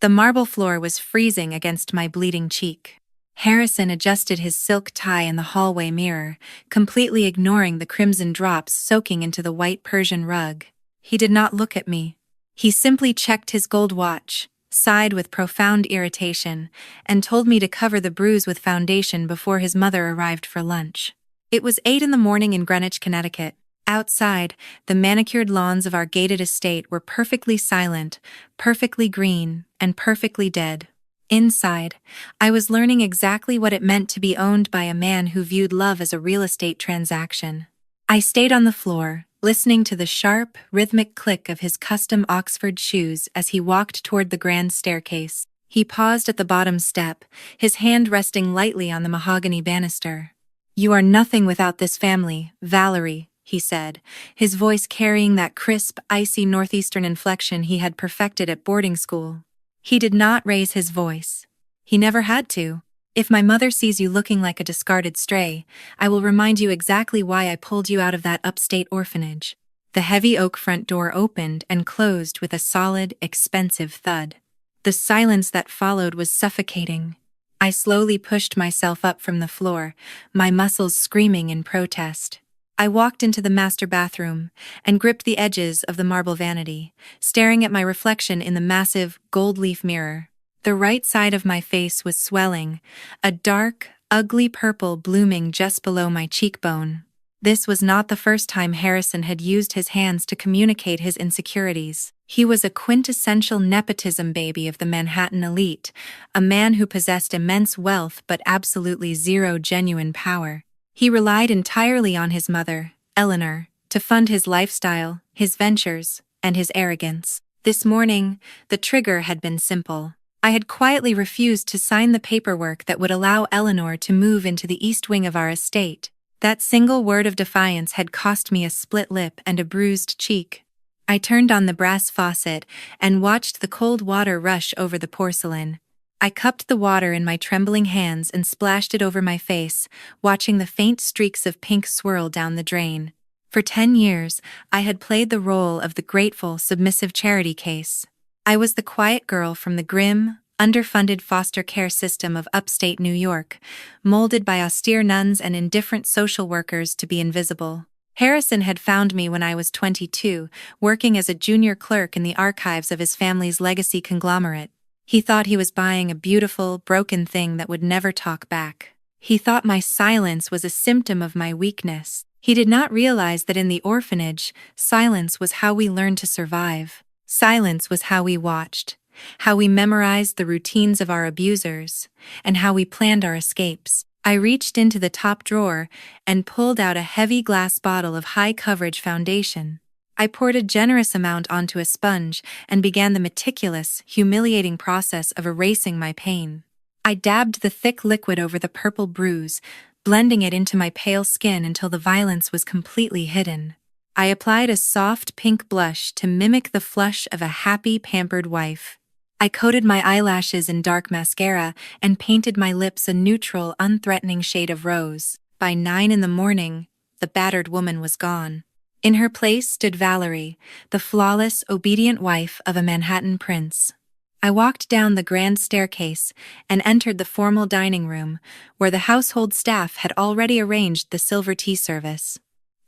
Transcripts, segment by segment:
The marble floor was freezing against my bleeding cheek. Harrison adjusted his silk tie in the hallway mirror, completely ignoring the crimson drops soaking into the white Persian rug. He did not look at me. He simply checked his gold watch, sighed with profound irritation, and told me to cover the bruise with foundation before his mother arrived for lunch. It was 8 in the morning in Greenwich, Connecticut. Outside, the manicured lawns of our gated estate were perfectly silent, perfectly green, and perfectly dead. Inside, I was learning exactly what it meant to be owned by a man who viewed love as a real estate transaction. I stayed on the floor, listening to the sharp, rhythmic click of his custom Oxford shoes as he walked toward the grand staircase. He paused at the bottom step, his hand resting lightly on the mahogany banister. "You are nothing without this family, Valerie," he said, his voice carrying that crisp, icy northeastern inflection he had perfected at boarding school. He did not raise his voice. He never had to. "If my mother sees you looking like a discarded stray, I will remind you exactly why I pulled you out of that upstate orphanage." The heavy oak front door opened and closed with a solid, expensive thud. The silence that followed was suffocating. I slowly pushed myself up from the floor, my muscles screaming in protest. I walked into the master bathroom and gripped the edges of the marble vanity, staring at my reflection in the massive, gold-leaf mirror. The right side of my face was swelling, a dark, ugly purple blooming just below my cheekbone. This was not the first time Harrison had used his hands to communicate his insecurities. He was a quintessential nepotism baby of the Manhattan elite, a man who possessed immense wealth but absolutely zero genuine power. He relied entirely on his mother, Eleanor, to fund his lifestyle, his ventures, and his arrogance. This morning, the trigger had been simple. I had quietly refused to sign the paperwork that would allow Eleanor to move into the east wing of our estate. That single word of defiance had cost me a split lip and a bruised cheek. I turned on the brass faucet and watched the cold water rush over the porcelain. I cupped the water in my trembling hands and splashed it over my face, watching the faint streaks of pink swirl down the drain. For 10 years, I had played the role of the grateful, submissive charity case. I was the quiet girl from the grim, underfunded foster care system of upstate New York, molded by austere nuns and indifferent social workers to be invisible. Harrison had found me when I was 22, working as a junior clerk in the archives of his family's legacy conglomerate. He thought he was buying a beautiful, broken thing that would never talk back. He thought my silence was a symptom of my weakness. He did not realize that in the orphanage, silence was how we learned to survive. Silence was how we watched, how we memorized the routines of our abusers, and how we planned our escapes. I reached into the top drawer and pulled out a heavy glass bottle of high-coverage foundation. I poured a generous amount onto a sponge and began the meticulous, humiliating process of erasing my pain. I dabbed the thick liquid over the purple bruise, blending it into my pale skin until the violence was completely hidden. I applied a soft pink blush to mimic the flush of a happy, pampered wife. I coated my eyelashes in dark mascara and painted my lips a neutral, unthreatening shade of rose. By 9 in the morning, the battered woman was gone. In her place stood Valerie, the flawless, obedient wife of a Manhattan prince. I walked down the grand staircase and entered the formal dining room, where the household staff had already arranged the silver tea service.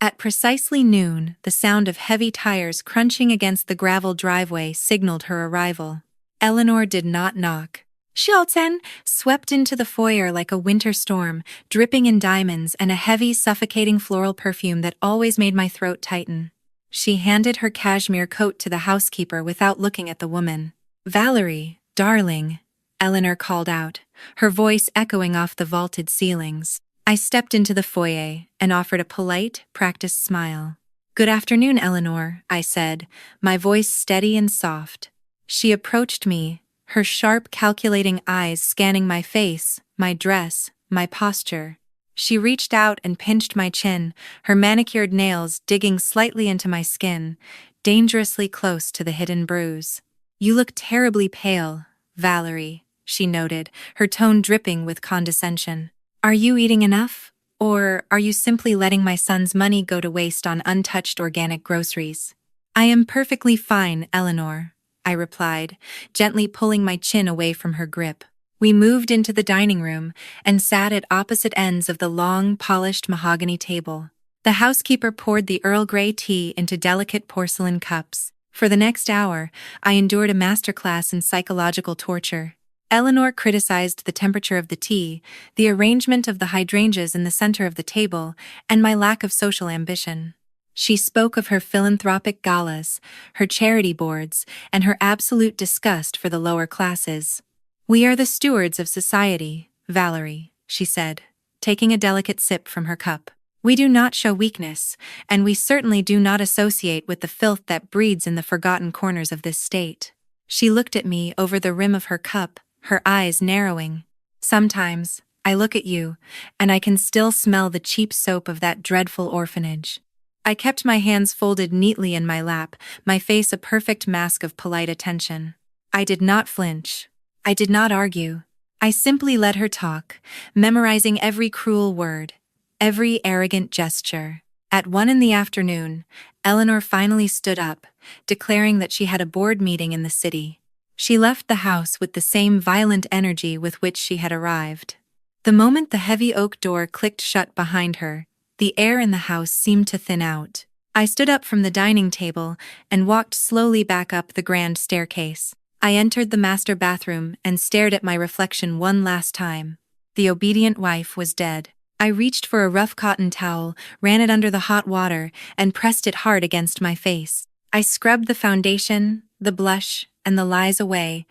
At precisely noon, the sound of heavy tires crunching against the gravel driveway signaled her arrival. Eleanor did not knock. Shilton swept into the foyer like a winter storm, dripping in diamonds and a heavy, suffocating floral perfume that always made my throat tighten. She handed her cashmere coat to the housekeeper without looking at the woman. "Valerie, darling," Eleanor called out, her voice echoing off the vaulted ceilings. I stepped into the foyer and offered a polite, practiced smile. "Good afternoon, Eleanor," I said, my voice steady and soft. She approached me, her sharp, calculating eyes scanning my face, my dress, my posture. She reached out and pinched my chin, her manicured nails digging slightly into my skin, dangerously close to the hidden bruise. "You look terribly pale, Valerie," she noted, her tone dripping with condescension. "Are you eating enough? Or are you simply letting my son's money go to waste on untouched organic groceries?" "I am perfectly fine, Eleanor," I replied, gently pulling my chin away from her grip. We moved into the dining room and sat at opposite ends of the long, polished mahogany table. The housekeeper poured the Earl Grey tea into delicate porcelain cups. For the next hour, I endured a masterclass in psychological torture. Eleanor criticized the temperature of the tea, the arrangement of the hydrangeas in the center of the table, and my lack of social ambition. She spoke of her philanthropic galas, her charity boards, and her absolute disgust for the lower classes. "We are the stewards of society, Valerie," she said, taking a delicate sip from her cup. "We do not show weakness, and we certainly do not associate with the filth that breeds in the forgotten corners of this state." She looked at me over the rim of her cup, her eyes narrowing. "Sometimes, I look at you, and I can still smell the cheap soap of that dreadful orphanage." I kept my hands folded neatly in my lap, my face a perfect mask of polite attention. I did not flinch. I did not argue. I simply let her talk, memorizing every cruel word, every arrogant gesture. At 1 p.m, Eleanor finally stood up, declaring that she had a board meeting in the city. She left the house with the same violent energy with which she had arrived. The moment the heavy oak door clicked shut behind her, the air in the house seemed to thin out. I stood up from the dining table and walked slowly back up the grand staircase. I entered the master bathroom and stared at my reflection one last time. The obedient wife was dead. I reached for a rough cotton towel, ran it under the hot water, and pressed it hard against my face. I scrubbed the foundation, the blush, and the lies away,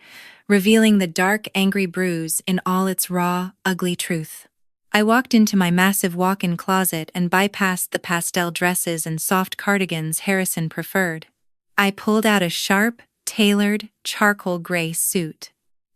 revealing the dark, angry bruise in all its raw, ugly truth. I walked into my massive walk-in closet and bypassed the pastel dresses and soft cardigans Harrison preferred. I pulled out a sharp, tailored, charcoal gray suit.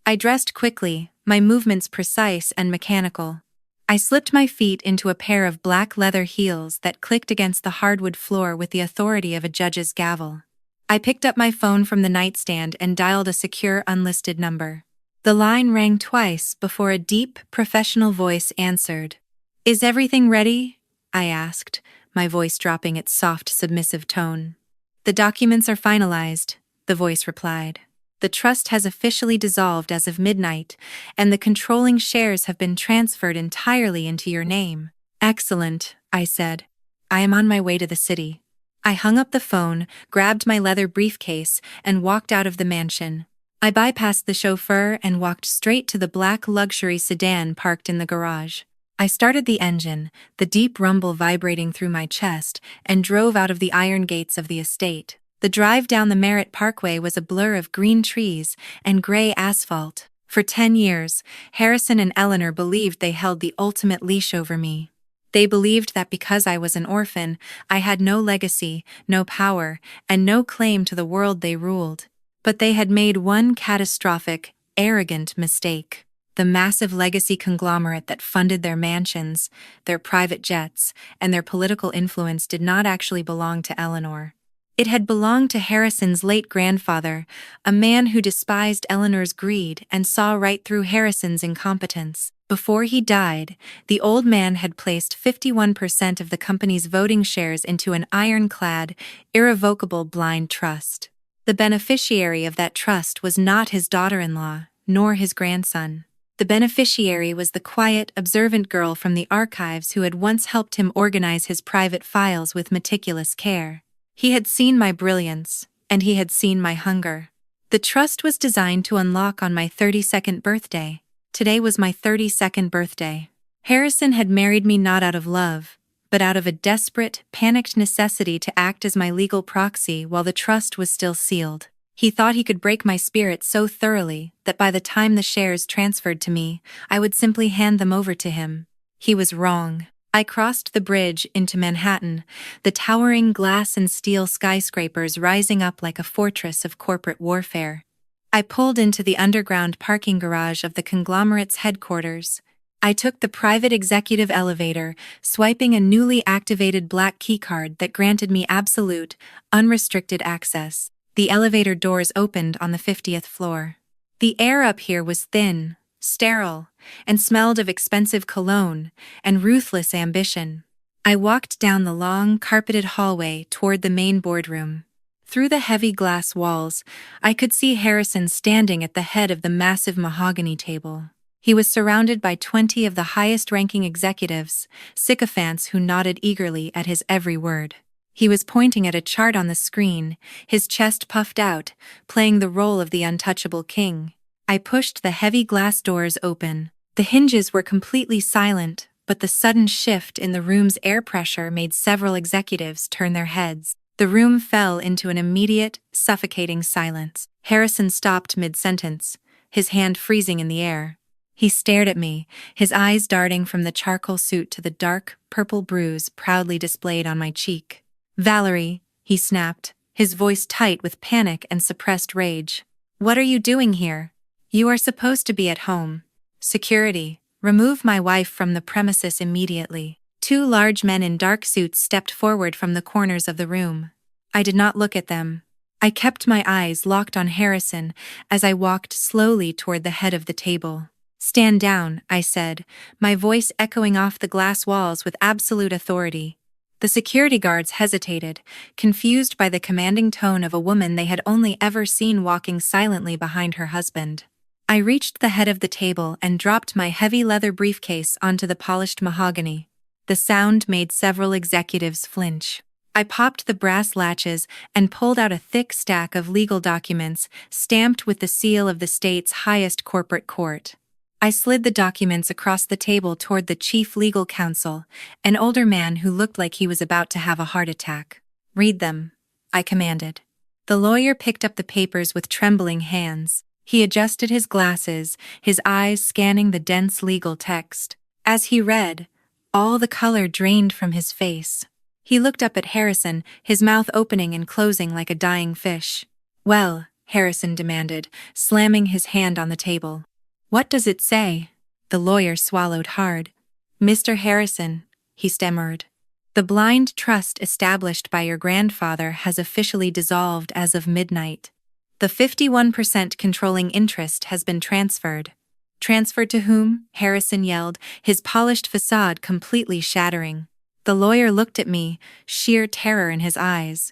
I dressed quickly, my movements precise and mechanical. I slipped my feet into a pair of black leather heels that clicked against the hardwood floor with the authority of a judge's gavel. I picked up my phone from the nightstand and dialed a secure unlisted number. The line rang twice before a deep, professional voice answered. "Is everything ready?" I asked, my voice dropping its soft, submissive tone. "The documents are finalized," the voice replied. "The trust has officially dissolved as of midnight, and the controlling shares have been transferred entirely into your name." "Excellent," I said. "I am on my way to the city." I hung up the phone, grabbed my leather briefcase, and walked out of the mansion. I bypassed the chauffeur and walked straight to the black luxury sedan parked in the garage. I started the engine, the deep rumble vibrating through my chest, and drove out of the iron gates of the estate. The drive down the Merritt Parkway was a blur of green trees and gray asphalt. For 10 years, Harrison and Eleanor believed they held the ultimate leash over me. They believed that because I was an orphan, I had no legacy, no power, and no claim to the world they ruled. But they had made one catastrophic, arrogant mistake. The massive legacy conglomerate that funded their mansions, their private jets, and their political influence did not actually belong to Eleanor. It had belonged to Harrison's late grandfather, a man who despised Eleanor's greed and saw right through Harrison's incompetence. Before he died, the old man had placed 51% of the company's voting shares into an ironclad, irrevocable blind trust. The beneficiary of that trust was not his daughter-in-law, nor his grandson. The beneficiary was the quiet, observant girl from the archives who had once helped him organize his private files with meticulous care. He had seen my brilliance, and he had seen my hunger. The trust was designed to unlock on my 32nd birthday. Today was my 32nd birthday. Harrison had married me not out of love, but out of a desperate, panicked necessity to act as my legal proxy while the trust was still sealed. He thought he could break my spirit so thoroughly that by the time the shares transferred to me, I would simply hand them over to him. He was wrong. I crossed the bridge into Manhattan, the towering glass and steel skyscrapers rising up like a fortress of corporate warfare. I pulled into the underground parking garage of the conglomerate's headquarters. I took the private executive elevator, swiping a newly activated black keycard that granted me absolute, unrestricted access. The elevator doors opened on the 50th floor. The air up here was thin, sterile, and smelled of expensive cologne and ruthless ambition. I walked down the long, carpeted hallway toward the main boardroom. Through the heavy glass walls, I could see Harrison standing at the head of the massive mahogany table. He was surrounded by 20 of the highest-ranking executives, sycophants who nodded eagerly at his every word. He was pointing at a chart on the screen, his chest puffed out, playing the role of the untouchable king. I pushed the heavy glass doors open. The hinges were completely silent, but the sudden shift in the room's air pressure made several executives turn their heads. The room fell into an immediate, suffocating silence. Harrison stopped mid-sentence, his hand freezing in the air. He stared at me, his eyes darting from the charcoal suit to the dark, purple bruise proudly displayed on my cheek. "Valerie," he snapped, his voice tight with panic and suppressed rage. "What are you doing here? You are supposed to be at home. Security, remove my wife from the premises immediately." Two large men in dark suits stepped forward from the corners of the room. I did not look at them. I kept my eyes locked on Harrison as I walked slowly toward the head of the table. "Stand down," I said, my voice echoing off the glass walls with absolute authority. The security guards hesitated, confused by the commanding tone of a woman they had only ever seen walking silently behind her husband. I reached the head of the table and dropped my heavy leather briefcase onto the polished mahogany. The sound made several executives flinch. I popped the brass latches and pulled out a thick stack of legal documents stamped with the seal of the state's highest corporate court. I slid the documents across the table toward the chief legal counsel, an older man who looked like he was about to have a heart attack. "Read them," I commanded. The lawyer picked up the papers with trembling hands. He adjusted his glasses, his eyes scanning the dense legal text. As he read, all the color drained from his face. He looked up at Harrison, his mouth opening and closing like a dying fish. "Well," Harrison demanded, slamming his hand on the table. "What does it say?" The lawyer swallowed hard. "Mr. Harrison," he stammered, "the blind trust established by your grandfather has officially dissolved as of midnight. The 51% controlling interest has been transferred." "Transferred to whom?" Harrison yelled, his polished facade completely shattering. The lawyer looked at me, sheer terror in his eyes.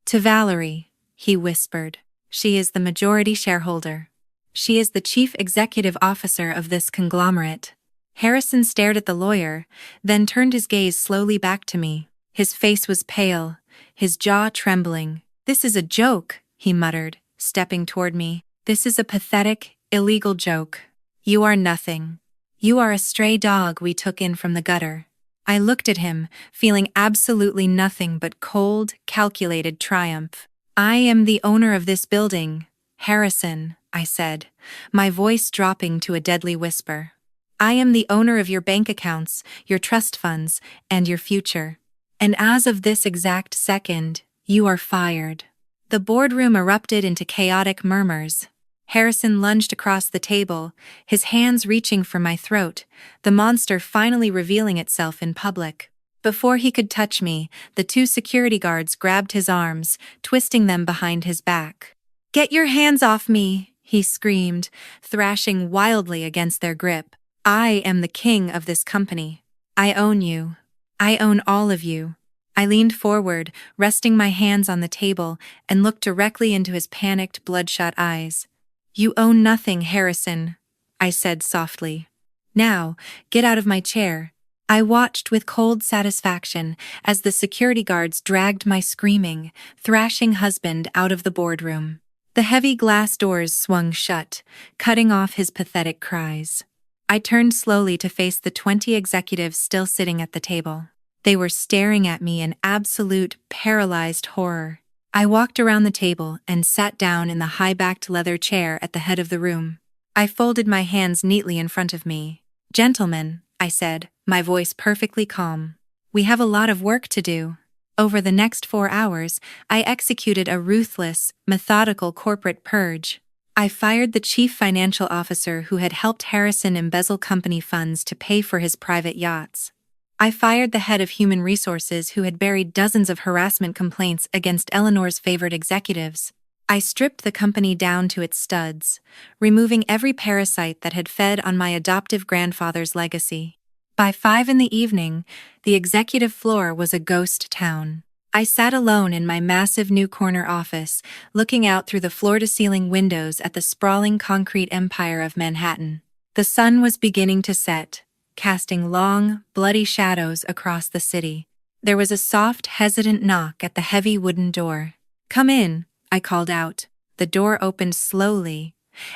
"To Valerie," he whispered. "She is the majority shareholder. She is the chief executive officer of this conglomerate." Harrison stared at the lawyer, then turned his gaze slowly back to me. His face was pale, his jaw trembling. "This is a joke," he muttered, stepping toward me. "This is a pathetic, illegal joke. You are nothing. You are a stray dog we took in from the gutter." I looked at him, feeling absolutely nothing but cold, calculated triumph. "I am the owner of this building, Harrison," I said, my voice dropping to a deadly whisper. "I am the owner of your bank accounts, your trust funds, and your future. And as of this exact second, you are fired." The boardroom erupted into chaotic murmurs. Harrison lunged across the table, his hands reaching for my throat, the monster finally revealing itself in public. Before he could touch me, the two security guards grabbed his arms, twisting them behind his back. "Get your hands off me!" he screamed, thrashing wildly against their grip. "I am the king of this company. I own you. I own all of you." I leaned forward, resting my hands on the table, and looked directly into his panicked, bloodshot eyes. "You own nothing, Harrison," I said softly. "Now, get out of my chair." I watched with cold satisfaction as the security guards dragged my screaming, thrashing husband out of the boardroom. The heavy glass doors swung shut, cutting off his pathetic cries. I turned slowly to face the 20 executives still sitting at the table. They were staring at me in absolute, paralyzed horror. I walked around the table and sat down in the high-backed leather chair at the head of the room. I folded my hands neatly in front of me. "Gentlemen," I said, my voice perfectly calm, "we have a lot of work to do." Over the next 4 hours, I executed a ruthless, methodical corporate purge. I fired the chief financial officer who had helped Harrison embezzle company funds to pay for his private yachts. I fired the head of human resources who had buried dozens of harassment complaints against Eleanor's favored executives. I stripped the company down to its studs, removing every parasite that had fed on my adoptive grandfather's legacy. By 5 in the evening, the executive floor was a ghost town. I sat alone in my massive new corner office, looking out through the floor-to-ceiling windows at the sprawling concrete empire of Manhattan. The sun was beginning to set, casting long, bloody shadows across the city. There was a soft, hesitant knock at the heavy wooden door. "Come in," I called out. The door opened slowly,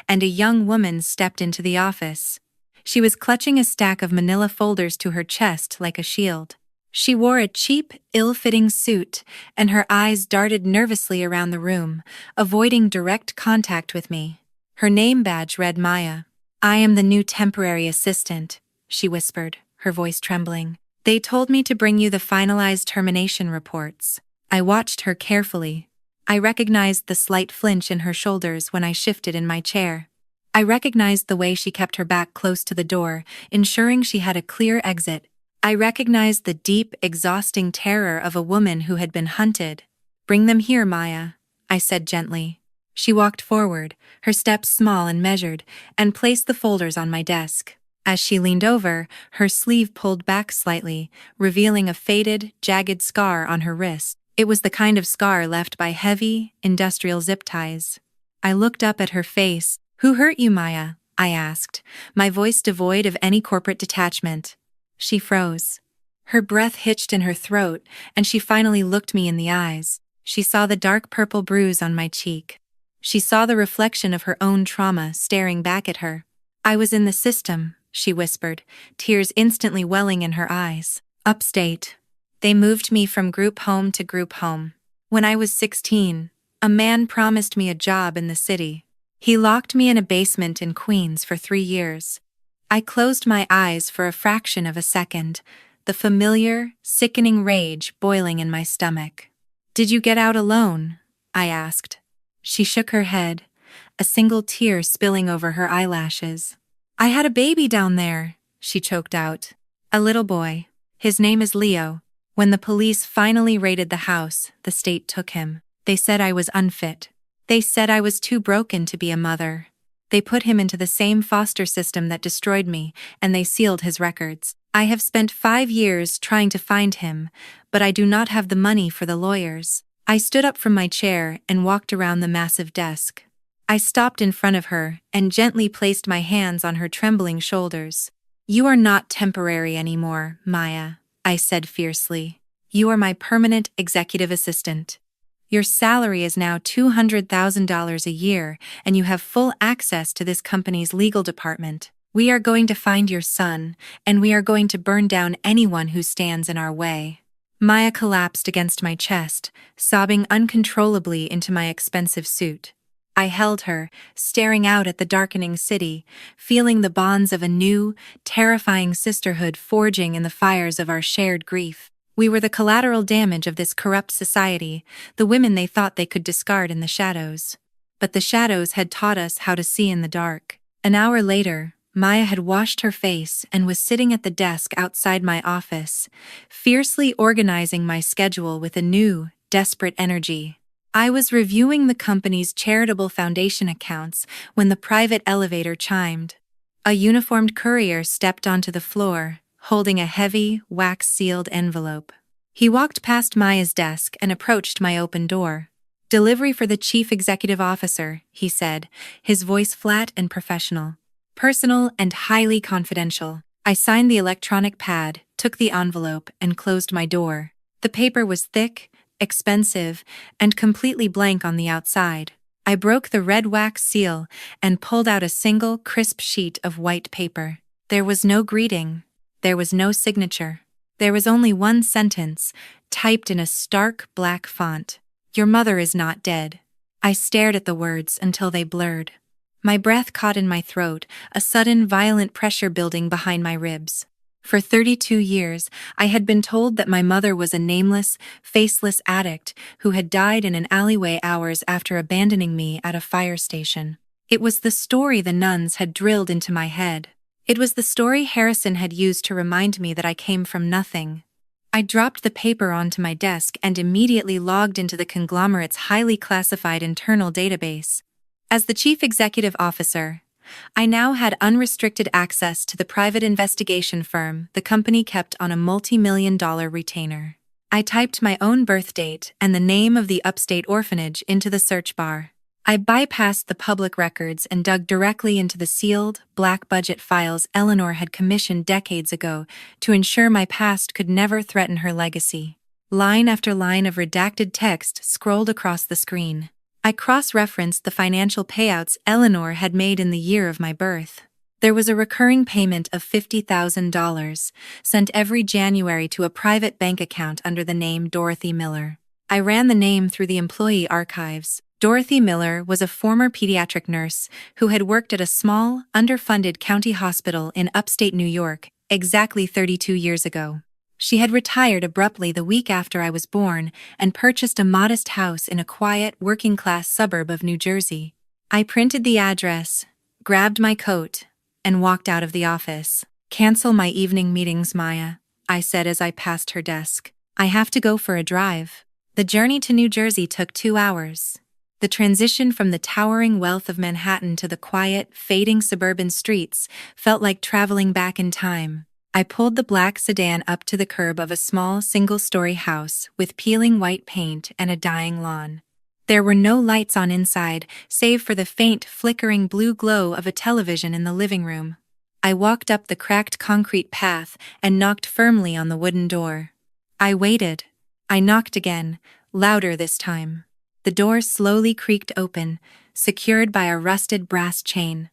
and a young woman stepped into the office. She was clutching a stack of manila folders to her chest like a shield. She wore a cheap, ill-fitting suit, and her eyes darted nervously around the room, avoiding direct contact with me. Her name badge read Maya. "I am the new temporary assistant," she whispered, her voice trembling. "They told me to bring you the finalized termination reports." I watched her carefully. I recognized the slight flinch in her shoulders when I shifted in my chair. I recognized the way she kept her back close to the door, ensuring she had a clear exit. I recognized the deep, exhausting terror of a woman who had been hunted. "Bring them here, Maya," I said gently. She walked forward, her steps small and measured, and placed the folders on my desk. As she leaned over, her sleeve pulled back slightly, revealing a faded, jagged scar on her wrist. It was the kind of scar left by heavy, industrial zip ties. I looked up at her face. "Who hurt you, Maya?" I asked, my voice devoid of any corporate detachment. She froze. Her breath hitched in her throat, and she finally looked me in the eyes. She saw the dark purple bruise on my cheek. She saw the reflection of her own trauma staring back at her. "I was in the system," she whispered, tears instantly welling in her eyes. "Upstate. They moved me from group home to group home. When I was 16, a man promised me a job in the city. He locked me in a basement in Queens for 3 years. I closed my eyes for a fraction of a second, the familiar, sickening rage boiling in my stomach. "Did you get out alone?" I asked. She shook her head, a single tear spilling over her eyelashes. "I had a baby down there," she choked out. "A little boy. His name is Leo. When the police finally raided the house, the state took him. They said I was unfit. They said I was too broken to be a mother. They put him into the same foster system that destroyed me, and they sealed his records. I have spent 5 years trying to find him, but I do not have the money for the lawyers." I stood up from my chair and walked around the massive desk. I stopped in front of her and gently placed my hands on her trembling shoulders. "You are not temporary anymore, Maya," I said fiercely. "You are my permanent executive assistant. Your salary is now $200,000 a year, and you have full access to this company's legal department. We are going to find your son, and we are going to burn down anyone who stands in our way." Maya collapsed against my chest, sobbing uncontrollably into my expensive suit. I held her, staring out at the darkening city, feeling the bonds of a new, terrifying sisterhood forging in the fires of our shared grief. We were the collateral damage of this corrupt society, the women they thought they could discard in the shadows. But the shadows had taught us how to see in the dark. An hour later, Maya had washed her face and was sitting at the desk outside my office, fiercely organizing my schedule with a new, desperate energy. I was reviewing the company's charitable foundation accounts when the private elevator chimed. A uniformed courier stepped onto the floor, holding a heavy, wax-sealed envelope. He walked past Maya's desk and approached my open door. "Delivery for the chief executive officer," he said, his voice flat and professional. "Personal and highly confidential." I signed the electronic pad, took the envelope, and closed my door. The paper was thick, expensive, and completely blank on the outside. I broke the red wax seal and pulled out a single, crisp sheet of white paper. There was no greeting. There was no signature. There was only one sentence, typed in a stark black font. "Your mother is not dead." I stared at the words until they blurred. My breath caught in my throat, a sudden violent pressure building behind my ribs. For 32 years, I had been told that my mother was a nameless, faceless addict who had died in an alleyway hours after abandoning me at a fire station. It was the story the nuns had drilled into my head. It was the story Harrison had used to remind me that I came from nothing. I dropped the paper onto my desk and immediately logged into the conglomerate's highly classified internal database. As the chief executive officer, I now had unrestricted access to the private investigation firm the company kept on a multi-million-dollar retainer. I typed my own birth date and the name of the upstate orphanage into the search bar. I bypassed the public records and dug directly into the sealed, black-budget files Eleanor had commissioned decades ago to ensure my past could never threaten her legacy. Line after line of redacted text scrolled across the screen. I cross-referenced the financial payouts Eleanor had made in the year of my birth. There was a recurring payment of $50,000, sent every January to a private bank account under the name Dorothy Miller. I ran the name through the employee archives. Dorothy Miller was a former pediatric nurse who had worked at a small, underfunded county hospital in upstate New York exactly 32 years ago. She had retired abruptly the week after I was born and purchased a modest house in a quiet, working-class suburb of New Jersey. I printed the address, grabbed my coat, and walked out of the office. "Cancel my evening meetings, Maya," I said as I passed her desk. "I have to go for a drive." The journey to New Jersey took 2 hours. The transition from the towering wealth of Manhattan to the quiet, fading suburban streets felt like traveling back in time. I pulled the black sedan up to the curb of a small single-story house with peeling white paint and a dying lawn. There were no lights on inside, save for the faint, flickering blue glow of a television in the living room. I walked up the cracked concrete path and knocked firmly on the wooden door. I waited. I knocked again, louder this time. The door slowly creaked open, secured by a rusted brass chain.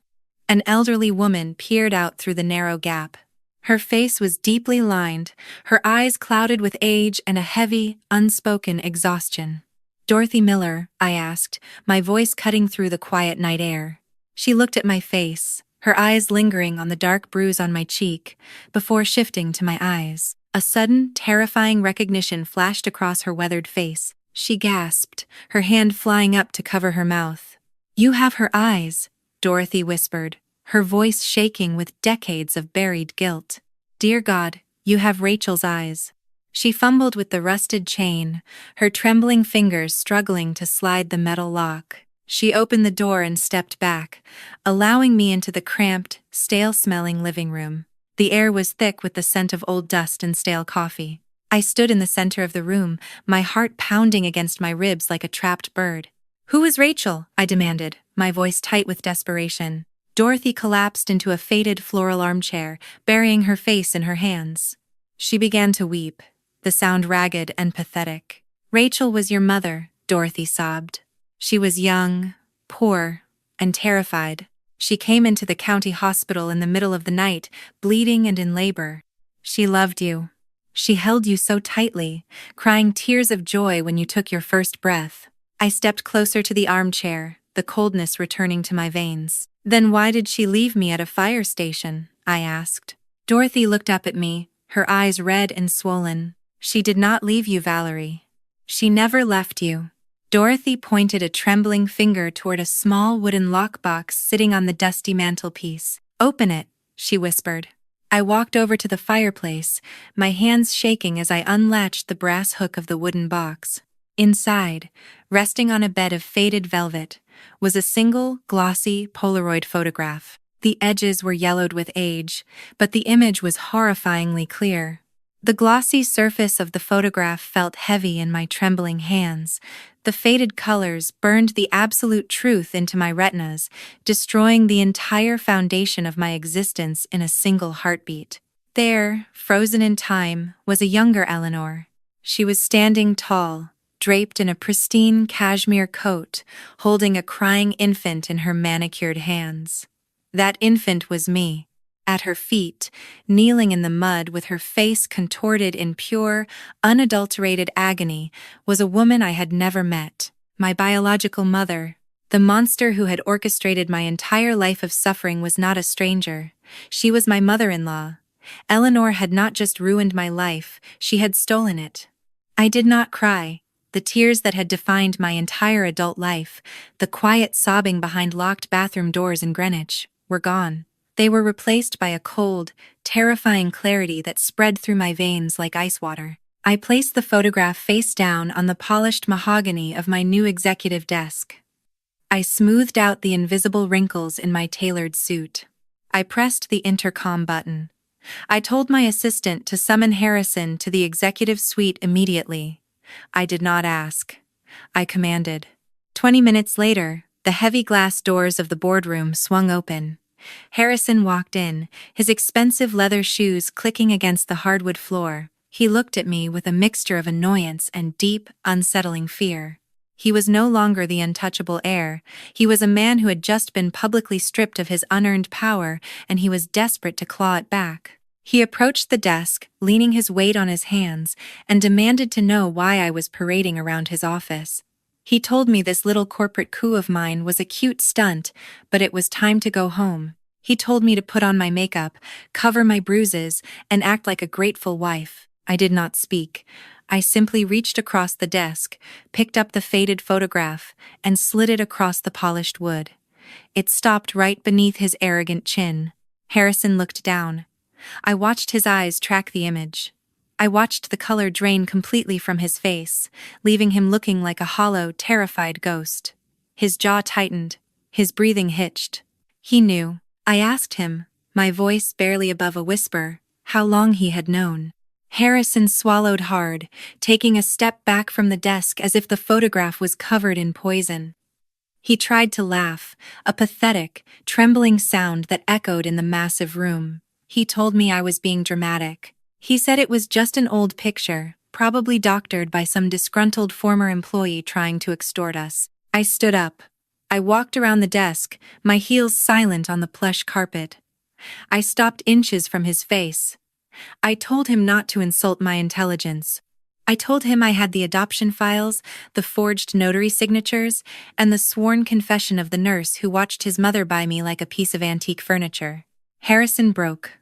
An elderly woman peered out through the narrow gap. Her face was deeply lined, her eyes clouded with age and a heavy, unspoken exhaustion. "Dorothy Miller?" I asked, my voice cutting through the quiet night air. She looked at my face, her eyes lingering on the dark bruise on my cheek, before shifting to my eyes. A sudden, terrifying recognition flashed across her weathered face. She gasped, her hand flying up to cover her mouth. "You have her eyes," Dorothy whispered, her voice shaking with decades of buried guilt. "Dear God, you have Rachel's eyes." She fumbled with the rusted chain, her trembling fingers struggling to slide the metal lock. She opened the door and stepped back, allowing me into the cramped, stale-smelling living room. The air was thick with the scent of old dust and stale coffee. I stood in the center of the room, my heart pounding against my ribs like a trapped bird. "Who is Rachel?" I demanded, my voice tight with desperation. Dorothy collapsed into a faded floral armchair, burying her face in her hands. She began to weep, the sound ragged and pathetic. "Rachel was your mother," Dorothy sobbed. "She was young, poor, and terrified. She came into the county hospital in the middle of the night, bleeding and in labor. She loved you. She held you so tightly, crying tears of joy when you took your first breath." I stepped closer to the armchair, the coldness returning to my veins. "Then why did she leave me at a fire station?" I asked. Dorothy looked up at me, her eyes red and swollen. "She did not leave you, Valerie. She never left you." Dorothy pointed a trembling finger toward a small wooden lockbox sitting on the dusty mantelpiece. "Open it," she whispered. I walked over to the fireplace, my hands shaking as I unlatched the brass hook of the wooden box. Inside, resting on a bed of faded velvet, was a single, glossy Polaroid photograph. The edges were yellowed with age, but the image was horrifyingly clear. The glossy surface of the photograph felt heavy in my trembling hands. The faded colors burned the absolute truth into my retinas, destroying the entire foundation of my existence in a single heartbeat. There, frozen in time, was a younger Eleanor. She was standing tall, draped in a pristine cashmere coat, holding a crying infant in her manicured hands. That infant was me. At her feet, kneeling in the mud with her face contorted in pure, unadulterated agony, was a woman I had never met. My biological mother. The monster who had orchestrated my entire life of suffering was not a stranger. She was my mother-in-law. Eleanor had not just ruined my life, she had stolen it. I did not cry. The tears that had defined my entire adult life, the quiet sobbing behind locked bathroom doors in Greenwich, were gone. They were replaced by a cold, terrifying clarity that spread through my veins like ice water. I placed the photograph face down on the polished mahogany of my new executive desk. I smoothed out the invisible wrinkles in my tailored suit. I pressed the intercom button. I told my assistant to summon Harrison to the executive suite immediately. I did not ask. I commanded. 20 minutes later, the heavy glass doors of the boardroom swung open. Harrison walked in, his expensive leather shoes clicking against the hardwood floor. He looked at me with a mixture of annoyance and deep, unsettling fear. He was no longer the untouchable heir. He was a man who had just been publicly stripped of his unearned power, and he was desperate to claw it back. He approached the desk, leaning his weight on his hands, and demanded to know why I was parading around his office. He told me this little corporate coup of mine was a cute stunt, but it was time to go home. He told me to put on my makeup, cover my bruises, and act like a grateful wife. I did not speak. I simply reached across the desk, picked up the faded photograph, and slid it across the polished wood. It stopped right beneath his arrogant chin. Harrison looked down. I watched his eyes track the image. I watched the color drain completely from his face, leaving him looking like a hollow, terrified ghost. His jaw tightened. His breathing hitched. He knew. I asked him, my voice barely above a whisper, how long he had known. Harrison swallowed hard, taking a step back from the desk as if the photograph was covered in poison. He tried to laugh, a pathetic, trembling sound that echoed in the massive room. He told me I was being dramatic. He said it was just an old picture, probably doctored by some disgruntled former employee trying to extort us. I stood up. I walked around the desk, my heels silent on the plush carpet. I stopped inches from his face. I told him not to insult my intelligence. I told him I had the adoption files, the forged notary signatures, and the sworn confession of the nurse who watched his mother buy me like a piece of antique furniture. Harrison broke.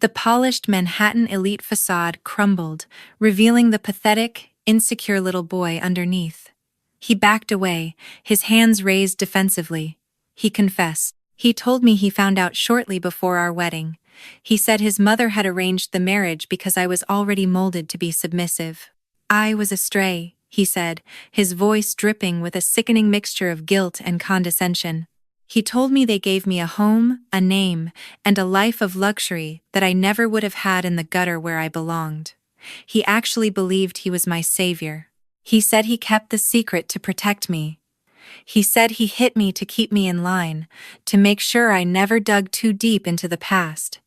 The polished Manhattan elite facade crumbled, revealing the pathetic, insecure little boy underneath. He backed away, his hands raised defensively. He confessed. He told me he found out shortly before our wedding. He said his mother had arranged the marriage because I was already molded to be submissive. I was astray, he said, his voice dripping with a sickening mixture of guilt and condescension. He told me they gave me a home, a name, and a life of luxury that I never would have had in the gutter where I belonged. He actually believed he was my savior. He said he kept the secret to protect me. He said he hit me to keep me in line, to make sure I never dug too deep into the past.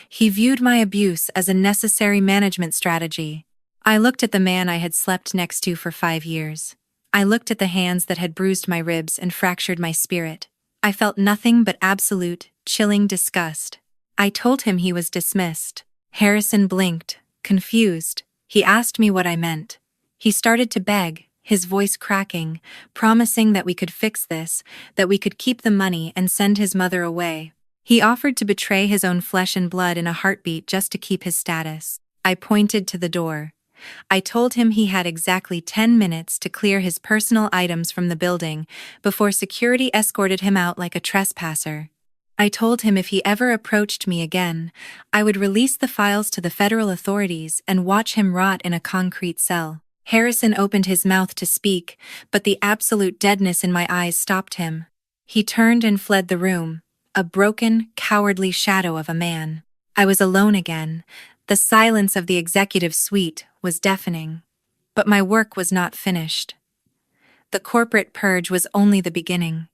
He viewed my abuse as a necessary management strategy. I looked at the man I had slept next to for 5 years. I looked at the hands that had bruised my ribs and fractured my spirit. I felt nothing but absolute, chilling disgust. I told him he was dismissed. Harrison blinked, confused. He asked me what I meant. He started to beg, his voice cracking, promising that we could fix this, that we could keep the money and send his mother away. He offered to betray his own flesh and blood in a heartbeat just to keep his status. I pointed to the door. I told him he had exactly 10 minutes to clear his personal items from the building before security escorted him out like a trespasser. I told him if he ever approached me again, I would release the files to the federal authorities and watch him rot in a concrete cell. Harrison opened his mouth to speak, but the absolute deadness in my eyes stopped him. He turned and fled the room, a broken, cowardly shadow of a man. I was alone again. The silence of the executive suite was deafening. But my work was not finished. The corporate purge was only the beginning.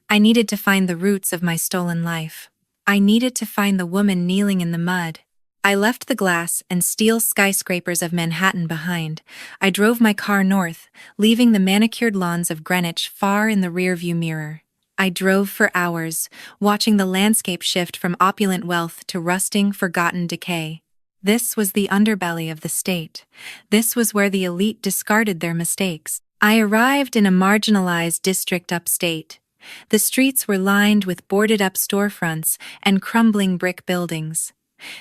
I needed to find the roots of my stolen life. I needed to find the woman kneeling in the mud. I left the glass and steel skyscrapers of Manhattan behind. I drove my car north, leaving the manicured lawns of Greenwich far in the rearview mirror. I drove for hours, watching the landscape shift from opulent wealth to rusting, forgotten decay. This was the underbelly of the state. This was where the elite discarded their mistakes. I arrived in a marginalized district upstate. The streets were lined with boarded-up storefronts and crumbling brick buildings.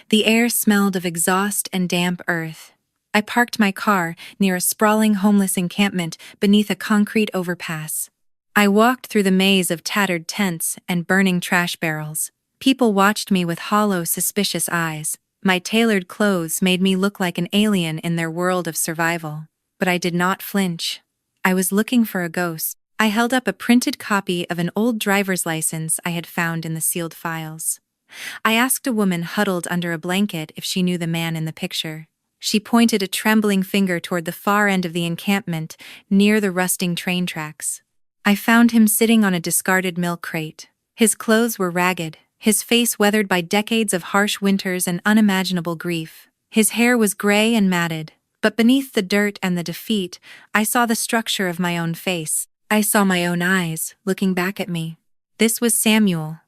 The air smelled of exhaust and damp earth. I parked my car near a sprawling homeless encampment beneath a concrete overpass. I walked through the maze of tattered tents and burning trash barrels. People watched me with hollow, suspicious eyes. My tailored clothes made me look like an alien in their world of survival. But I did not flinch. I was looking for a ghost. I held up a printed copy of an old driver's license I had found in the sealed files. I asked a woman huddled under a blanket if she knew the man in the picture. She pointed a trembling finger toward the far end of the encampment, near the rusting train tracks. I found him sitting on a discarded milk crate. His clothes were ragged, his face weathered by decades of harsh winters and unimaginable grief. His hair was gray and matted, but beneath the dirt and the defeat, I saw the structure of my own face. I saw my own eyes, looking back at me. This was Samuel,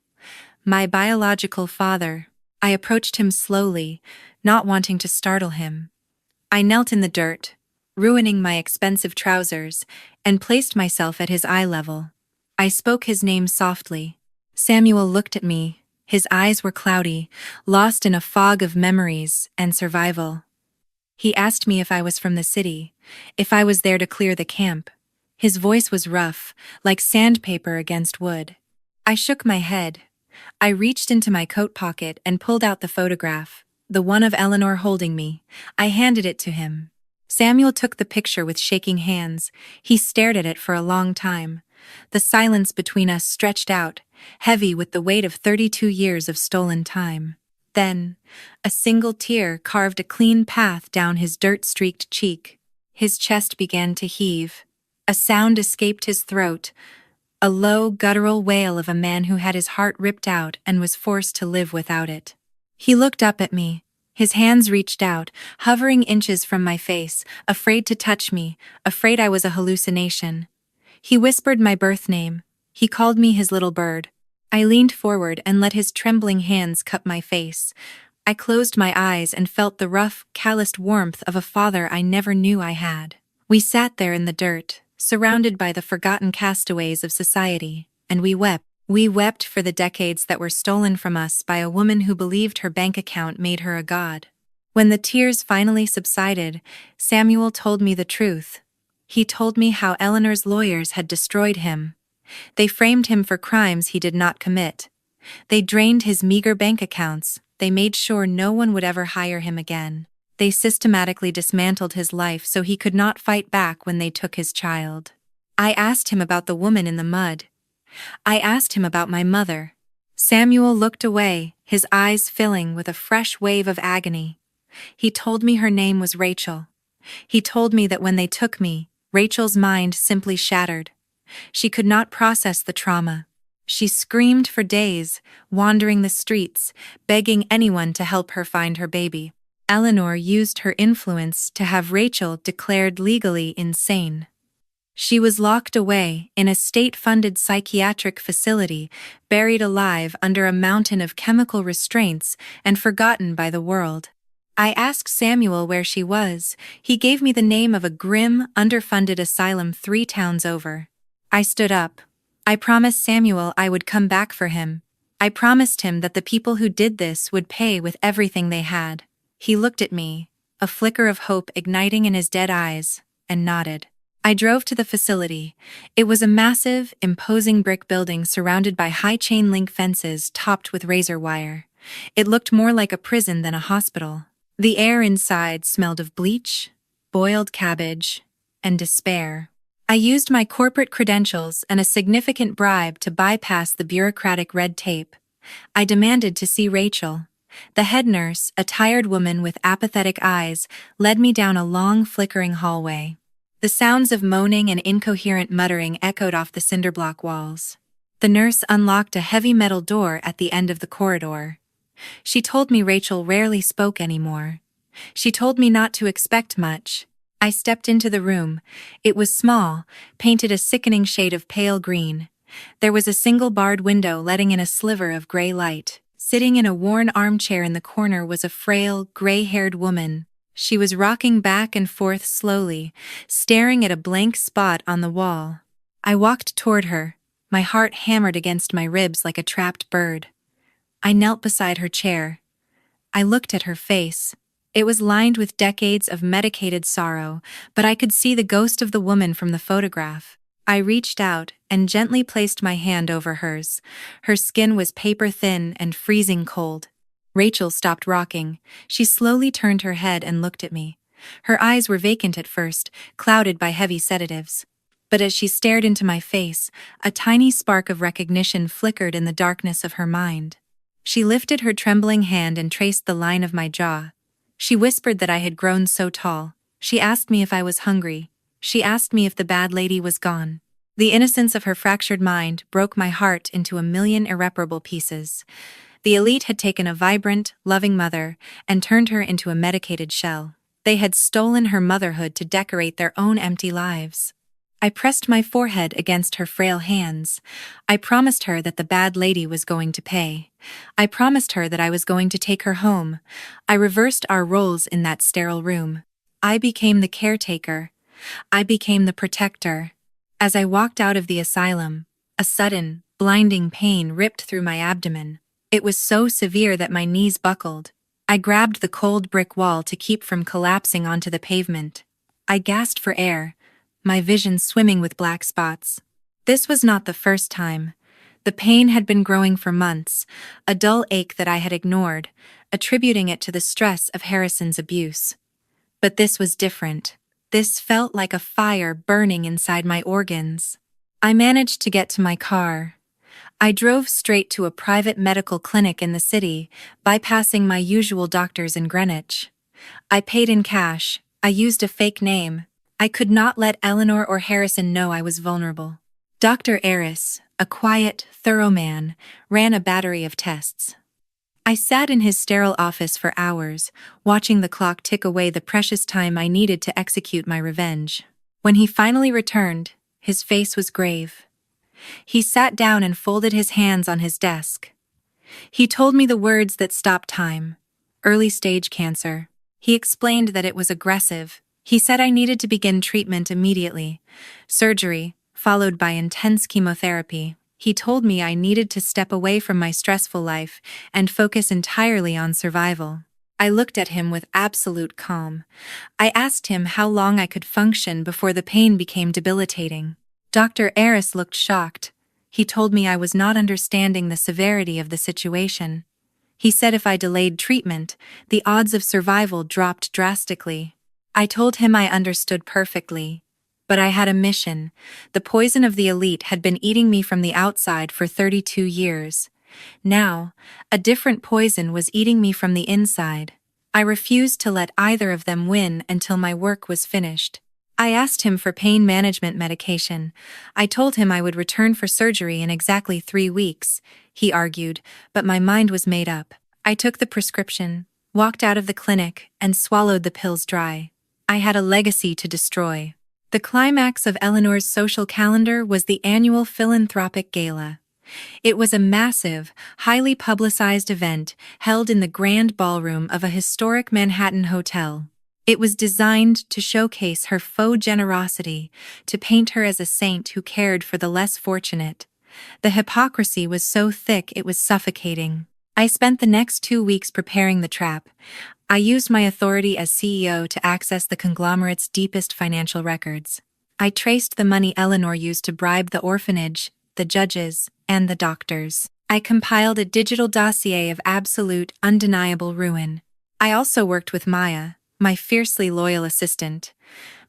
my biological father. I approached him slowly, not wanting to startle him. I knelt in the dirt, ruining my expensive trousers, and placed myself at his eye level. I spoke his name softly. Samuel looked at me. His eyes were cloudy, lost in a fog of memories and survival. He asked me if I was from the city, if I was there to clear the camp. His voice was rough, like sandpaper against wood. I shook my head. I reached into my coat pocket and pulled out the photograph, the one of Eleanor holding me. I handed it to him. Samuel took the picture with shaking hands. He stared at it for a long time. The silence between us stretched out, heavy with the weight of 32 years of stolen time. Then, a single tear carved a clean path down his dirt-streaked cheek. His chest began to heave. A sound escaped his throat, a low, guttural wail of a man who had his heart ripped out and was forced to live without it. He looked up at me. His hands reached out, hovering inches from my face, afraid to touch me, afraid I was a hallucination. He whispered my birth name. He called me his little bird. I leaned forward and let his trembling hands cup my face. I closed my eyes and felt the rough, calloused warmth of a father I never knew I had. We sat there in the dirt, surrounded by the forgotten castaways of society, and we wept. We wept for the decades that were stolen from us by a woman who believed her bank account made her a god. When the tears finally subsided, Samuel told me the truth. He told me how Eleanor's lawyers had destroyed him. They framed him for crimes he did not commit. They drained his meager bank accounts. They made sure no one would ever hire him again. They systematically dismantled his life so he could not fight back when they took his child. I asked him about the woman in the mud. I asked him about my mother. Samuel looked away, his eyes filling with a fresh wave of agony. He told me her name was Rachel. He told me that when they took me, Rachel's mind simply shattered. She could not process the trauma. She screamed for days, wandering the streets, begging anyone to help her find her baby. Eleanor used her influence to have Rachel declared legally insane. She was locked away in a state-funded psychiatric facility, buried alive under a mountain of chemical restraints and forgotten by the world. I asked Samuel where she was. He gave me the name of a grim, underfunded asylum 3 towns over. I stood up. I promised Samuel I would come back for him. I promised him that the people who did this would pay with everything they had. He looked at me, a flicker of hope igniting in his dead eyes, and nodded. I drove to the facility. It was a massive, imposing brick building surrounded by high chain-link fences topped with razor wire. It looked more like a prison than a hospital. The air inside smelled of bleach, boiled cabbage, and despair. I used my corporate credentials and a significant bribe to bypass the bureaucratic red tape. I demanded to see Rachel. The head nurse, a tired woman with apathetic eyes, led me down a long, flickering hallway. The sounds of moaning and incoherent muttering echoed off the cinderblock walls. The nurse unlocked a heavy metal door at the end of the corridor. She told me Rachel rarely spoke anymore. She told me not to expect much. I stepped into the room. It was small, painted a sickening shade of pale green. There was a single barred window letting in a sliver of gray light. Sitting in a worn armchair in the corner was a frail, gray-haired woman. She was rocking back and forth slowly, staring at a blank spot on the wall. I walked toward her, my heart hammered against my ribs like a trapped bird. I knelt beside her chair. I looked at her face. It was lined with decades of medicated sorrow, but I could see the ghost of the woman from the photograph. I reached out and gently placed my hand over hers. Her skin was paper-thin and freezing cold. Rachel stopped rocking. She slowly turned her head and looked at me. Her eyes were vacant at first, clouded by heavy sedatives. But as she stared into my face, a tiny spark of recognition flickered in the darkness of her mind. She lifted her trembling hand and traced the line of my jaw. She whispered that I had grown so tall. She asked me if I was hungry. She asked me if the bad lady was gone. The innocence of her fractured mind broke my heart into a million irreparable pieces. The elite had taken a vibrant, loving mother and turned her into a medicated shell. They had stolen her motherhood to decorate their own empty lives. I pressed my forehead against her frail hands. I promised her that the bad lady was going to pay. I promised her that I was going to take her home. I reversed our roles in that sterile room. I became the caretaker. I became the protector. As I walked out of the asylum, a sudden, blinding pain ripped through my abdomen. It was so severe that my knees buckled. I grabbed the cold brick wall to keep from collapsing onto the pavement. I gasped for air, my vision swimming with black spots. This was not the first time. The pain had been growing for months, a dull ache that I had ignored, attributing it to the stress of Harrison's abuse. But this was different. This felt like a fire burning inside my organs. I managed to get to my car. I drove straight to a private medical clinic in the city, bypassing my usual doctors in Greenwich. I paid in cash. I used a fake name. I could not let Eleanor or Harrison know I was vulnerable. Dr. Aris, a quiet, thorough man, ran a battery of tests. I sat in his sterile office for hours, watching the clock tick away the precious time I needed to execute my revenge. When he finally returned, his face was grave. He sat down and folded his hands on his desk. He told me the words that stopped time. Early-stage cancer. He explained that it was aggressive. He said I needed to begin treatment immediately. Surgery, followed by intense chemotherapy. He told me I needed to step away from my stressful life and focus entirely on survival. I looked at him with absolute calm. I asked him how long I could function before the pain became debilitating. Dr. Aris looked shocked. He told me I was not understanding the severity of the situation. He said if I delayed treatment, the odds of survival dropped drastically. I told him I understood perfectly. But I had a mission. The poison of the elite had been eating me from the outside for 32 years. Now, a different poison was eating me from the inside. I refused to let either of them win until my work was finished. I asked him for pain management medication. I told him I would return for surgery in exactly 3 weeks, he argued, but my mind was made up. I took the prescription, walked out of the clinic, and swallowed the pills dry. I had a legacy to destroy. The climax of Eleanor's social calendar was the annual philanthropic gala. It was a massive, highly publicized event held in the grand ballroom of a historic Manhattan hotel. It was designed to showcase her faux generosity, to paint her as a saint who cared for the less fortunate. The hypocrisy was so thick it was suffocating. I spent the next 2 weeks preparing the trap. I used my authority as CEO to access the conglomerate's deepest financial records. I traced the money Eleanor used to bribe the orphanage, the judges, and the doctors. I compiled a digital dossier of absolute, undeniable ruin. I also worked with Maya, my fiercely loyal assistant.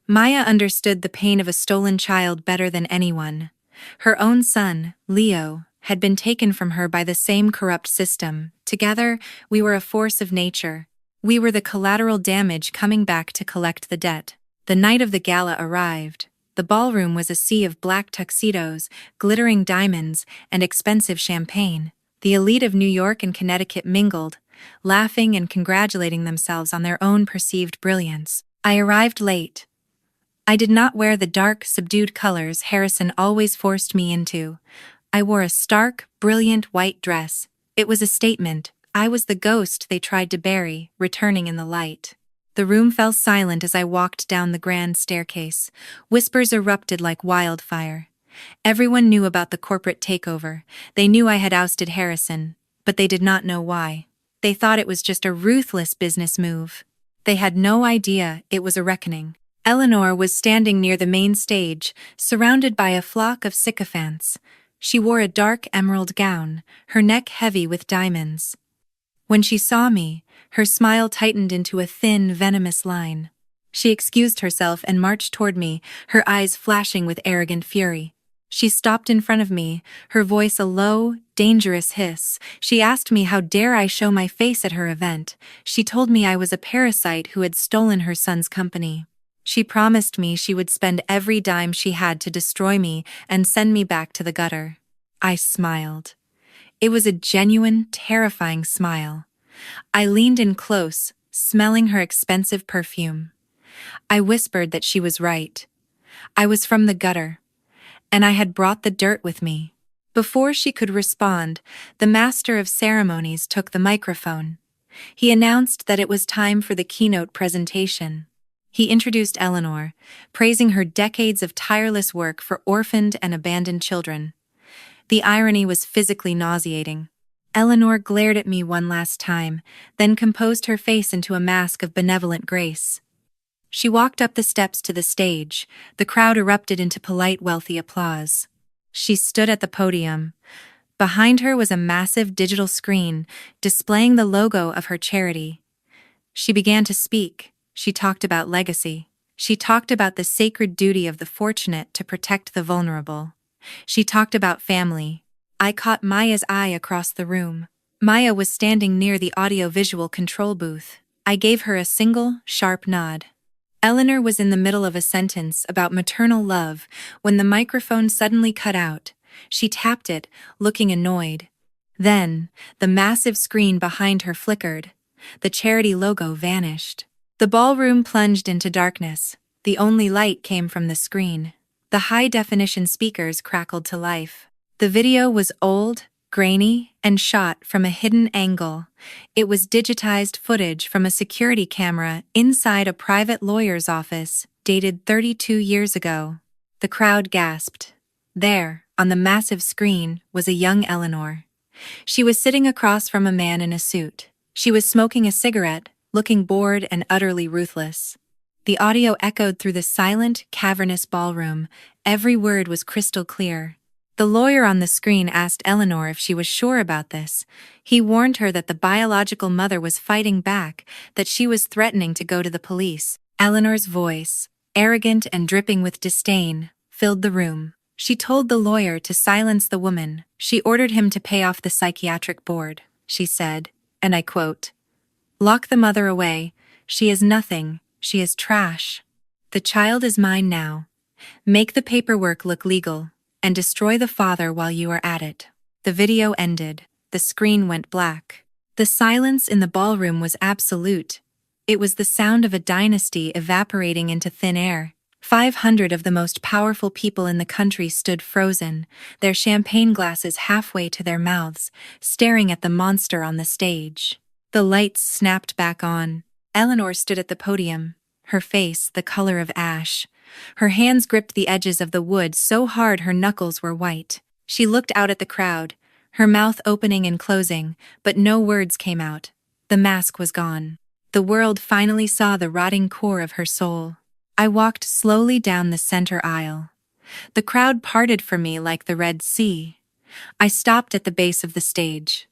Maya understood the pain of a stolen child better than anyone. Her own son, Leo, had been taken from her by the same corrupt system. Together, we were a force of nature. We were the collateral damage coming back to collect the debt. The night of the gala arrived. The ballroom was a sea of black tuxedos, glittering diamonds, and expensive champagne. The elite of New York and Connecticut mingled, laughing and congratulating themselves on their own perceived brilliance. I arrived late. I did not wear the dark, subdued colors Harrison always forced me into. I wore a stark, brilliant white dress. It was a statement. I was the ghost they tried to bury, returning in the light. The room fell silent as I walked down the grand staircase. Whispers erupted like wildfire. Everyone knew about the corporate takeover. They knew I had ousted Harrison, but they did not know why. They thought it was just a ruthless business move. They had no idea it was a reckoning. Eleanor was standing near the main stage, surrounded by a flock of sycophants. She wore a dark emerald gown, her neck heavy with diamonds. When she saw me, her smile tightened into a thin, venomous line. She excused herself and marched toward me, her eyes flashing with arrogant fury. She stopped in front of me, her voice a low, dangerous hiss. She asked me how dare I show my face at her event. She told me I was a parasite who had stolen her son's company. She promised me she would spend every dime she had to destroy me and send me back to the gutter. I smiled. It was a genuine, terrifying smile. I leaned in close, smelling her expensive perfume. I whispered that she was right. I was from the gutter, and I had brought the dirt with me. Before she could respond, the master of ceremonies took the microphone. He announced that it was time for the keynote presentation. He introduced Eleanor, praising her decades of tireless work for orphaned and abandoned children. The irony was physically nauseating. Eleanor glared at me one last time, then composed her face into a mask of benevolent grace. She walked up the steps to the stage. The crowd erupted into polite, wealthy applause. She stood at the podium. Behind her was a massive digital screen, displaying the logo of her charity. She began to speak. She talked about legacy. She talked about the sacred duty of the fortunate to protect the vulnerable. She talked about family. I caught Maya's eye across the room. Maya was standing near the audio-visual control booth. I gave her a single, sharp nod. Eleanor was in the middle of a sentence about maternal love when the microphone suddenly cut out. She tapped it, looking annoyed. Then, the massive screen behind her flickered. The charity logo vanished. The ballroom plunged into darkness. The only light came from the screen. The high-definition speakers crackled to life. The video was old, grainy, and shot from a hidden angle. It was digitized footage from a security camera inside a private lawyer's office, dated 32 years ago. The crowd gasped. There, on the massive screen, was a young Eleanor. She was sitting across from a man in a suit. She was smoking a cigarette, looking bored and utterly ruthless. The audio echoed through the silent, cavernous ballroom. Every word was crystal clear. The lawyer on the screen asked Eleanor if she was sure about this. He warned her that the biological mother was fighting back, that she was threatening to go to the police. Eleanor's voice, arrogant and dripping with disdain, filled the room. She told the lawyer to silence the woman. She ordered him to pay off the psychiatric board. She said, and I quote, "Lock the mother away. She is nothing. She is trash. The child is mine now. Make the paperwork look legal, and destroy the father while you are at it." The video ended. The screen went black. The silence in the ballroom was absolute. It was the sound of a dynasty evaporating into thin air. 500 of the most powerful people in the country stood frozen, their champagne glasses halfway to their mouths, staring at the monster on the stage. The lights snapped back on. Eleanor stood at the podium, her face the color of ash. Her hands gripped the edges of the wood so hard her knuckles were white. She looked out at the crowd, her mouth opening and closing, but no words came out. The mask was gone. The world finally saw the rotting core of her soul. I walked slowly down the center aisle. The crowd parted for me like the Red Sea. I stopped at the base of the stage.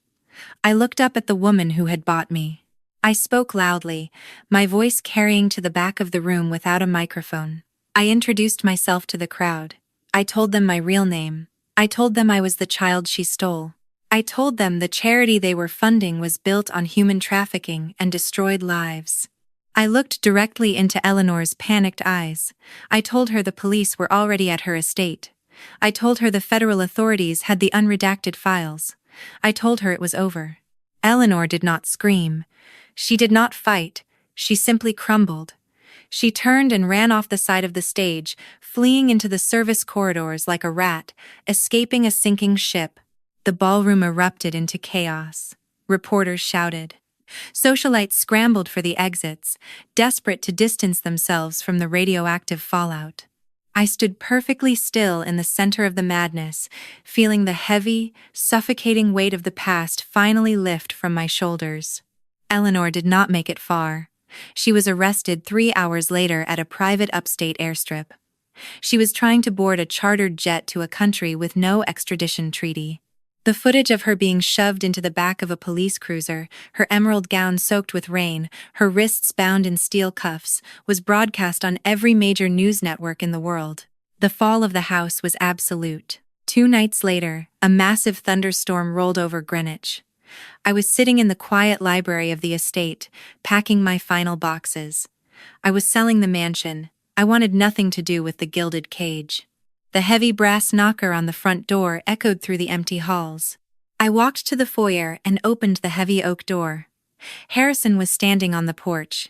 I looked up at the woman who had bought me. I spoke loudly, my voice carrying to the back of the room without a microphone. I introduced myself to the crowd. I told them my real name. I told them I was the child she stole. I told them the charity they were funding was built on human trafficking and destroyed lives. I looked directly into Eleanor's panicked eyes. I told her the police were already at her estate. I told her the federal authorities had the unredacted files. I told her it was over. Eleanor did not scream. She did not fight. She simply crumbled. She turned and ran off the side of the stage, fleeing into the service corridors like a rat, escaping a sinking ship. The ballroom erupted into chaos. Reporters shouted. Socialites scrambled for the exits, desperate to distance themselves from the radioactive fallout. I stood perfectly still in the center of the madness, feeling the heavy, suffocating weight of the past finally lift from my shoulders. Eleanor did not make it far. She was arrested 3 hours later at a private upstate airstrip. She was trying to board a chartered jet to a country with no extradition treaty. The footage of her being shoved into the back of a police cruiser, her emerald gown soaked with rain, her wrists bound in steel cuffs, was broadcast on every major news network in the world. The fall of the house was absolute. 2 nights later, a massive thunderstorm rolled over Greenwich. I was sitting in the quiet library of the estate, packing my final boxes. I was selling the mansion. I wanted nothing to do with the gilded cage. The heavy brass knocker on the front door echoed through the empty halls. I walked to the foyer and opened the heavy oak door. Harrison was standing on the porch.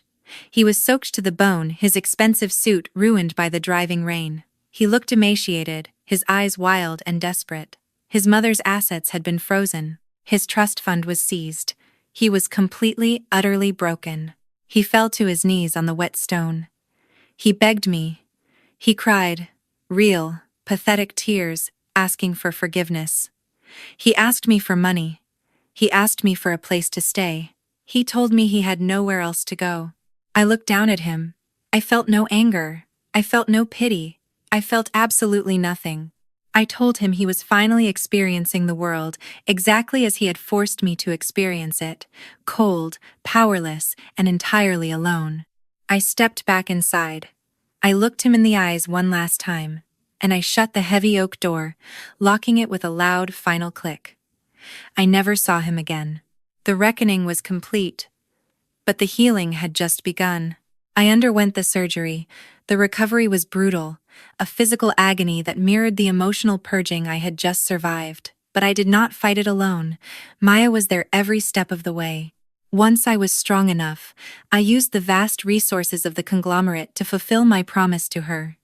He was soaked to the bone, his expensive suit ruined by the driving rain. He looked emaciated, his eyes wild and desperate. His mother's assets had been frozen. His trust fund was seized. He was completely, utterly broken. He fell to his knees on the wet stone. He begged me. He cried, real, pathetic tears, asking for forgiveness. He asked me for money. He asked me for a place to stay. He told me he had nowhere else to go. I looked down at him. I felt no anger. I felt no pity. I felt absolutely nothing. I told him he was finally experiencing the world exactly as he had forced me to experience it, cold, powerless, and entirely alone. I stepped back inside. I looked him in the eyes one last time, and I shut the heavy oak door, locking it with a loud final click. I never saw him again. The reckoning was complete, but the healing had just begun. I underwent the surgery. The recovery was brutal, a physical agony that mirrored the emotional purging I had just survived. But I did not fight it alone. Maya was there every step of the way. Once I was strong enough, I used the vast resources of the conglomerate to fulfill my promise to her.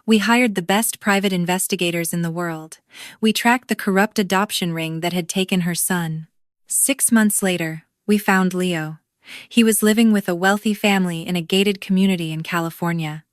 We hired the best private investigators in the world. We tracked the corrupt adoption ring that had taken her son. 6 months later, we found Leo. He was living with a wealthy family in a gated community in California.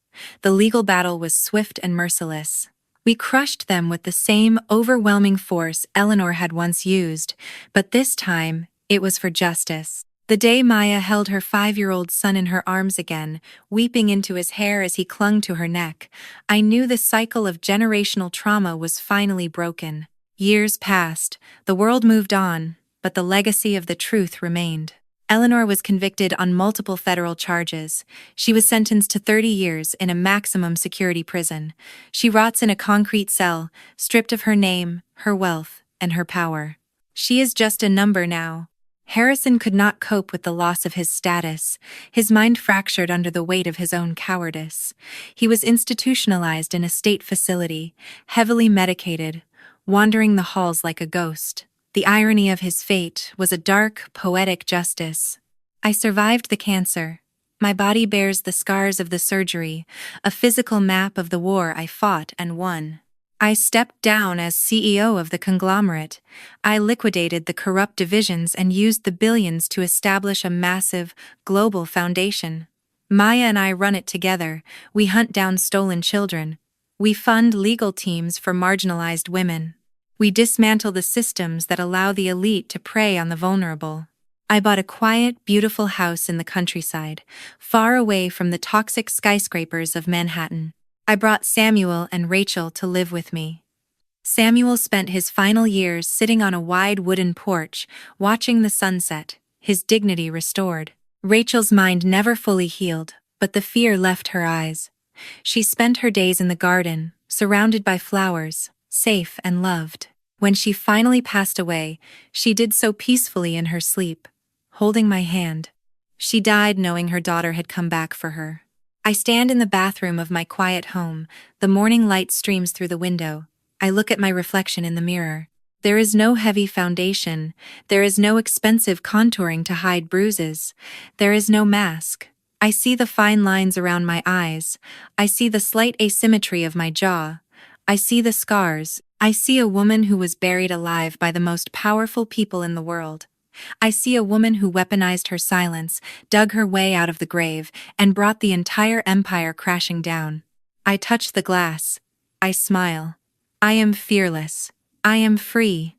The legal battle was swift and merciless. We crushed them with the same overwhelming force Eleanor had once used, but this time, it was for justice. The day Maya held her 5-year-old son in her arms again, weeping into his hair as he clung to her neck, I knew the cycle of generational trauma was finally broken. Years passed, the world moved on, but the legacy of the truth remained. Eleanor was convicted on multiple federal charges. She was sentenced to 30 years in a maximum security prison. She rots in a concrete cell, stripped of her name, her wealth, and her power. She is just a number now. Harrison could not cope with the loss of his status, his mind fractured under the weight of his own cowardice. He was institutionalized in a state facility, heavily medicated, wandering the halls like a ghost. The irony of his fate was a dark, poetic justice. I survived the cancer. My body bears the scars of the surgery, a physical map of the war I fought and won. I stepped down as CEO of the conglomerate. I liquidated the corrupt divisions and used the billions to establish a massive, global foundation. Maya and I run it together. We hunt down stolen children. We fund legal teams for marginalized women. We dismantle the systems that allow the elite to prey on the vulnerable. I bought a quiet, beautiful house in the countryside, far away from the toxic skyscrapers of Manhattan. I brought Samuel and Rachel to live with me. Samuel spent his final years sitting on a wide wooden porch, watching the sunset, his dignity restored. Rachel's mind never fully healed, but the fear left her eyes. She spent her days in the garden, surrounded by flowers, safe and loved. When she finally passed away, she did so peacefully in her sleep, holding my hand. She died knowing her daughter had come back for her. I stand in the bathroom of my quiet home. The morning light streams through the window. I look at my reflection in the mirror. There is no heavy foundation. There is no expensive contouring to hide bruises. There is no mask. I see the fine lines around my eyes. I see the slight asymmetry of my jaw. I see the scars. I see a woman who was buried alive by the most powerful people in the world. I see a woman who weaponized her silence, dug her way out of the grave, and brought the entire empire crashing down. I touch the glass. I smile. I am fearless. I am free.